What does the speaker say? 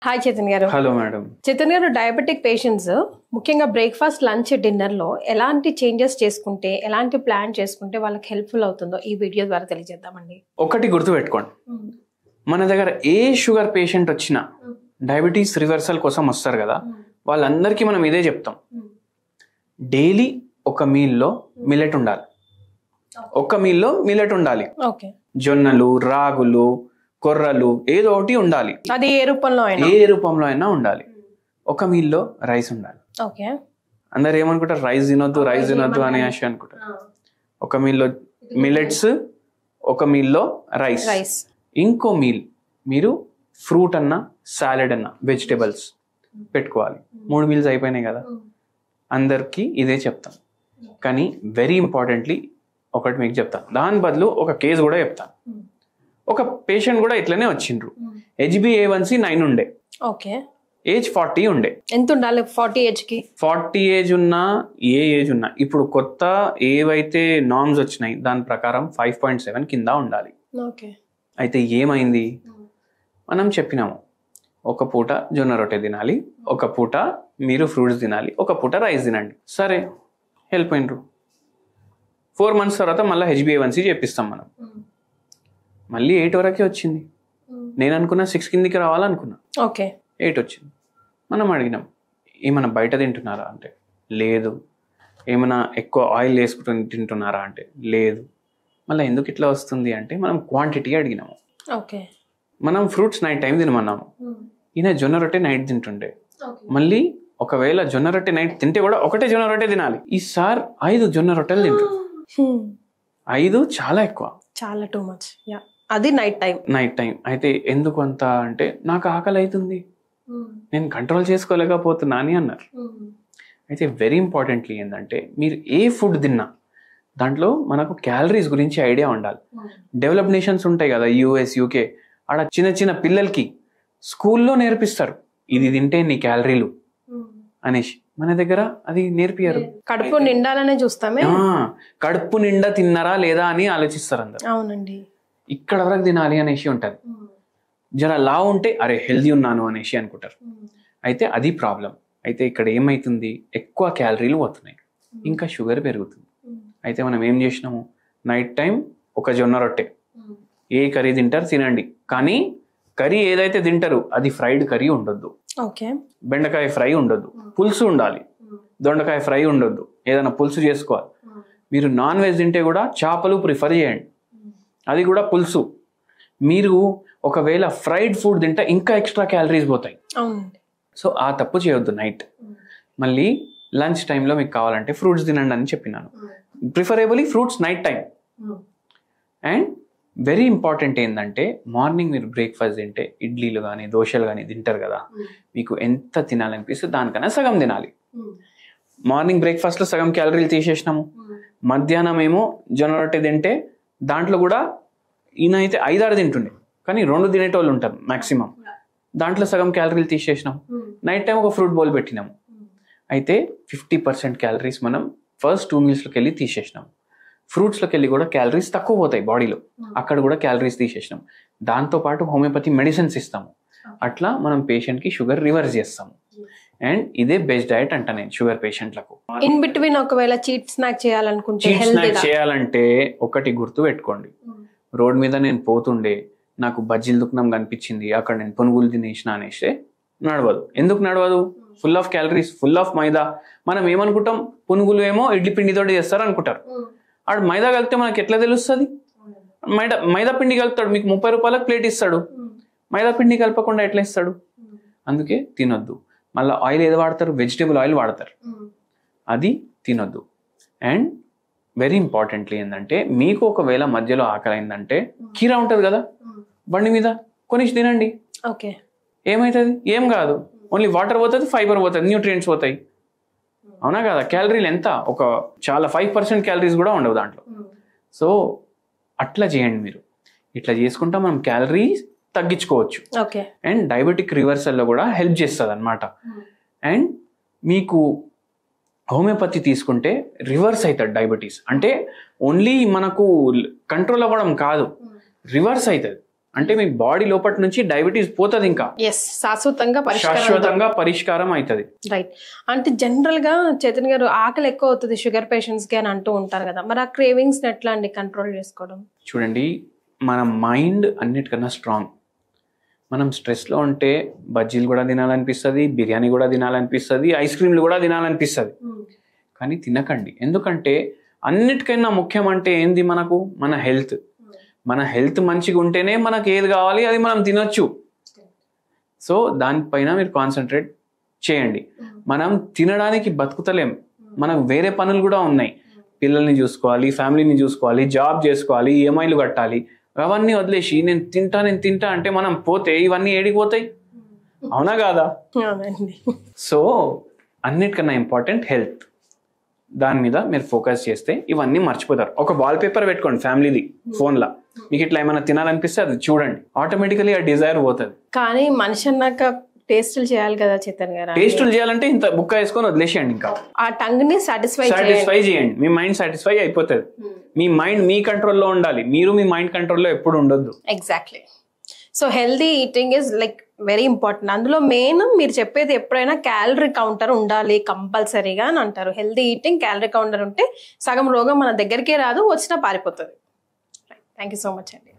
Hi Chaitanya గారు. Hello madam. Chaitanya garu, diabetic patients ముఖ్యంగా breakfast, lunch, dinner లో ఎలాంటి చేంజెస్ చేసుకుంటే, ఎలాంటి ప్లాన్ చేసుకుంటే వాళ్ళకి హెల్ప్ఫుల్ అవుతుందో ఈ వీడియో ద్వారా తెలియజేద్దామండి. ఒకటి గుర్తుపెట్టుకోండి, మన దగ్గర ఏ షుగర్ పేషెంట్ వచ్చినా డయాబెటీస్ రివర్సల్ కోసం వస్తారు కదా, వాళ్ళందరికీ మనం ఇదే చెప్తాం. డైలీ ఒక మీల్లో మిల్లెట్ ఉండాలి. ఒక మీల్లో మిల్లెట్ ఉండాలి. ఓకే. జొన్నలు, రాగులు, కొర్రలు ఏదో ఒకటి ఉండాలి. అది ఏ రూపంలో అయినా, ఏ రూపంలో అయినా ఉండాలి. ఒక మీల్లో రైస్ ఉండాలి. ఓకే. అందరు ఏమనుకుంటారు, రైస్ తినొద్దు అని అనుకుంటారు. ఒక మీల్లో మిల్లెట్స్, ఒక మీల్లో రైస్. ఇంకో మీల్ మీరు ఫ్రూట్ అన్నా, సాలెడ్ అన్నా, వెజిటేబుల్స్ పెట్టుకోవాలి. 3 మీల్స్ అయిపోయినాయి కదా. అందరికీ ఇదే చెప్తాం. కానీ వెరీ ఇంపార్టెంట్లీ ఒకటి మీకు చెప్తాను, దాని బదులు ఒక కేసు కూడా చెప్తాను. ఒక పేషెంట్ కూడా ఇట్లనే వచ్చిండ్రు. HbA1c 9 ఉండే, ఓకే. ఏజ్ 40 ఉండే. ఎంత ఉండాలి 40 ఏజ్ కి? 40 ఏజ్ ఉన్నా, ఏ ఏజ్ ఉన్నా, ఇప్పుడు కొత్త ఏవైతే నార్మ్స్ వచ్చినాయి దాని ప్రకారం 5.7 కింద ఉండాలి. ఓకే. అయితే ఏమైంది, మనం చెప్పినాము ఒక పూట జొన్న రొట్టె తినాలి, ఒక పూట మీరు ఫ్రూట్స్ తినాలి, ఒక పూట రైస్ తినండి. సరే, హెల్ప్ అయినరు. 4 months తర్వాత మళ్ళీ HbA1c చెప్పిస్తాం మనం. మళ్ళీ 8 వరకే వచ్చింది. నేను అనుకున్నా 6 కిందికి రావాలనుకున్నా. ఓకే. 8 వచ్చింది. మనం అడిగినాం, ఏమైనా బయట తింటున్నారా అంటే లేదు. ఏమైనా ఎక్కువ ఆయిల్ వేసుకుంటూ తింటున్నారా అంటే లేదు. మళ్ళీ ఎందుకు ఇట్లా వస్తుంది అంటే మనం క్వాంటిటీ అడిగినాము. ఓకే. మనం ఫ్రూట్స్ నైట్ టైం తినమన్నాము. ఈయన జొన్న రొట్టె నైట్ తింటుండే. మళ్ళీ ఒకవేళ జొన్న రొట్టె నైట్ తింటే కూడా ఒకటే జొన్న రొట్టె తినాలి. ఈ సార్ 5 జొన్న రొట్టెలు తింటారు. 5 చాలా ఎక్కువ, చాలా టూ మచ్. అది నైట్ టైం. అయితే ఎందుకు అంత అంటే నాకు ఆకలి అవుతుంది, నేను కంట్రోల్ చేసుకోలేకపోతున్నా అని అన్నారు. అయితే వెరీ ఇంపార్టెంట్లీ ఏంటంటే మీరు ఏ ఫుడ్ తిన్నా దాంట్లో మనకు క్యాలరీస్ గురించి ఐడియా ఉండాలి. డెవలప్ నేషన్స్ ఉంటాయి కదా, US, UK, ఆడ చిన్న చిన్న పిల్లలకి స్కూల్లో నేర్పిస్తారు ఇది తింటే నీ క్యాలరీలు అనేసి. మన దగ్గర అది నేర్పియారు. కడుపు నిండాలనే చూస్తామే. కడుపు నిండా తిన్నారా లేదా అని ఆలోచిస్తారు అందరు. అవునండి. ఇక్కడ వరకు తినాలి అనేసి ఉంటుంది. జర లావు ఉంటే అరే హెల్దీ ఉన్నాను అనేసి అనుకుంటారు. అయితే అది ప్రాబ్లం. అయితే ఇక్కడ ఏమైతుంది, ఎక్కువ క్యాలరీలు పోతున్నాయి, ఇంకా షుగర్ పెరుగుతుంది. అయితే మనం ఏం చేసినాము, నైట్ టైం ఒక జొన్న రొట్టె, ఏ కర్రీ తింటారు తినండి, కానీ కర్రీ ఏదైతే తింటారు అది ఫ్రైడ్ కర్రీ ఉండొద్దు. ఓకే. బెండకాయ ఫ్రై ఉండొద్దు, పులుసు ఉండాలి. దొండకాయ ఫ్రై ఉండొద్దు, ఏదైనా పులుసు చేసుకోవాలి. మీరు నాన్ వెజ్ తింటే కూడా చేపలు ప్రిఫర్ చేయండి, అది కూడా పులుసు. మీరు ఒకవేళ ఫ్రైడ్ ఫుడ్ తింటే ఇంకా ఎక్స్ట్రా క్యాలరీస్ పోతాయి. సో ఆ తప్పు చేయొద్దు నైట్. మళ్ళీ లంచ్ టైంలో మీకు కావాలంటే ఫ్రూట్స్ తినండి అని చెప్పినాను. Preferably fruits night time. And very important ఏంటంటే మార్నింగ్ మీరు బ్రేక్ఫాస్ట్ తింటే ఇడ్లీలు కానీ దోశలు కానీ తింటారు కదా, మీకు ఎంత తినాలనిపిస్తే దానికన్నా సగం తినాలి. మార్నింగ్ బ్రేక్ఫాస్ట్లో సగం క్యాలరీలు తీసేసినాము. మధ్యాహ్నం ఏమో జొన్న రొట్టె తింటే దాంట్లో కూడా ఈయన అయితే 5-6 తింటుండే, కానీ 2 తినేటోళ్ళు ఉంటారు మ్యాక్సిమం. దాంట్లో సగం క్యాలరీలు తీసేసినాము. నైట్ టైం ఒక ఫ్రూట్ బౌల్ పెట్టినాము. అయితే 50% క్యాలరీస్ మనం ఫస్ట్ 2 మీల్స్లోకి వెళ్ళి తీసేసినాము. ఫ్రూట్స్లోకి వెళ్ళి కూడా క్యాలరీస్ తక్కువ పోతాయి బాడీలో, అక్కడ కూడా క్యాలరీస్ తీసేసినాం. దాంతోపాటు హోమియోపతి మెడిసిన్స్ ఇస్తాము. అట్లా మనం పేషెంట్కి షుగర్ రివర్స్ చేస్తాము. అండ్ ఇదే బెస్ట్ డయట్ అంట నేను షుగర్ పేషెంట్లకు. ఇన్ బిట్వీన్ ఒకవేళ చీట్ స్నాక్ చేయాలంటే ఒకటి గుర్తు పెట్టుకోండి, రోడ్ మీద నేను పోతుండే నాకు బజ్జీలు దుకాణం కనిపించింది, అక్కడ నేను పునుగులు తినేసిన అనేసి నడవదు. ఎందుకు నడవదు, full of calories, full of maida. మనం ఏమనుకుంటాం, పునుగులు ఏమో ఇడ్లీ పిండితో చేస్తారు అనుకుంటారు. ఆడు మైదా కలిపితే మనకి ఎట్లా తెలుస్తుంది? మైదా పిండి కలుపుతాడు, మీకు 30 రూపాయలకు ప్లేట్ ఇస్తాడు. మైదా పిండి కలపకుండా ఎట్లా ఇస్తాడు? అందుకే తినొద్దు. మళ్ళీ ఆయిల్ ఏది వాడతారు, వెజిటేబుల్ ఆయిల్ వాడతారు, అది తినొద్దు. అండ్ వెరీ ఇంపార్టెంట్లీ ఏంటంటే మీకు ఒకవేళ మధ్యలో ఆకలి అయిందంటే కీరా ఉంటుంది కదా బండి మీద, కొనిసి తినండి. ఓకే. ఏమవుతుంది? ఏం కాదు, ఓన్లీ వాటర్ పోతుంది, ఫైబర్ పోతుంది, న్యూట్రియంట్స్ పోతాయి. అవునా కదా? క్యాలరీలు ఎంత, ఒక చాలా 5% క్యాలరీస్ కూడా ఉండవు దాంట్లో. సో అట్లా చేయండి మీరు. ఇట్లా చేసుకుంటా మనం క్యాలరీస్ తగ్గించుకోవచ్చు. అండ్ డయాబెటిక్ రివర్సల్లో కూడా హెల్ప్ చేస్తుంది అనమాట. అండ్ మీకు హోమియోపతి తీసుకుంటే రివర్స్ అవుతుంది డయాబెటీస్. అంటే ఓన్లీ మనకు కంట్రోల్ అవ్వడం కాదు, రివర్స్ అవుతుంది. అంటే మీ బాడీ లోపటి నుంచి డయాబెటీస్ పోతుంది, ఇంకా శాశ్వతంగా పరిష్కారం అవుతుంది. రైట్. అంటే జనరల్ గా చైతన్య గారు ఆకలి ఎక్కువ అవుతుంది షుగర్ పేషెంట్స్ కి అని అంటూ ఉంటారు కదా, మరి ఆ క్రేవింగ్స్ ఎట్లా అండి కంట్రోల్ చేసుకోవడం? చూడండి, మన మైండ్ అన్నిటికన్నా స్ట్రాంగ్. మనం స్ట్రెస్లో ఉంటే బజ్జీలు కూడా తినాలనిపిస్తుంది, బిర్యానీ కూడా తినాలనిపిస్తుంది, ఐస్ క్రీమ్లు కూడా తినాలనిపిస్తుంది. కానీ తినకండి. ఎందుకంటే అన్నిటికైనా ముఖ్యం అంటే ఏంది, మనకు మన హెల్త్. మన హెల్త్ మంచిగా ఉంటేనే మనకు ఏది కావాలి అది మనం తినొచ్చు. సో దానిపైన మీరు కాన్సన్ట్రేట్ చేయండి. మనం తినడానికి బతుకుతలేం, మనకు వేరే పనులు కూడా ఉన్నాయి. పిల్లల్ని చూసుకోవాలి, ఫ్యామిలీని చూసుకోవాలి, జాబ్ చేసుకోవాలి, ఈఎంఐలు కట్టాలి. అవన్నీ వదిలేసి నేను తింటా అంటే మనం పోతే ఇవన్నీ ఏడిపోతాయి, అవునా కాదా? సో అన్నిటికన్నా ఇంపార్టెంట్ హెల్త్. దాని మీద మీరు ఫోకస్ చేస్తే ఇవన్నీ మర్చిపోతారు. ఒక వాల్ పేపర్ పెట్టుకోండి ఫ్యామిలీది ఫోన్లో, మీకు ఇట్లా ఏమైనా తినాలనిపిస్తే అది చూడండి, ఆటోమేటికలీ ఆ డిజైర్ పోతుంది. కానీ మనిషి అన్నాక టేస్టులు చేయాలి కదా చైతన్య గారు. టేస్టులు చేయాలంటే ఇంత బుక్క వేసుకొని వదిలేసేయండి, ఇంకా ఆ టంగ్ ని సాటిస్ఫై చేయండి. మీ మైండ్ సాటిస్ఫై అయిపోతుంది. మీ మైండ్ మీ కంట్రోల్లో ఉండాలి, మీరు మీ మైండ్ కంట్రోల్లో ఎప్పుడు ఉండొద్దు. Exactly. So healthy eating is like very important. అందులో మెయిన్ మీరు చెప్పేది ఎప్పుడైనా క్యాలరీ కౌంటర్ ఉండాలి కంపల్సరీగా అని అంటారు. హెల్దీ ఈటింగ్, క్యాలరీ కౌంటర్ ఉంటే సగం రోగం మన దగ్గరికే రాదు, వచ్చినా పారిపోతుంది. థ్యాంక్ యూ సో మచ్ అండి.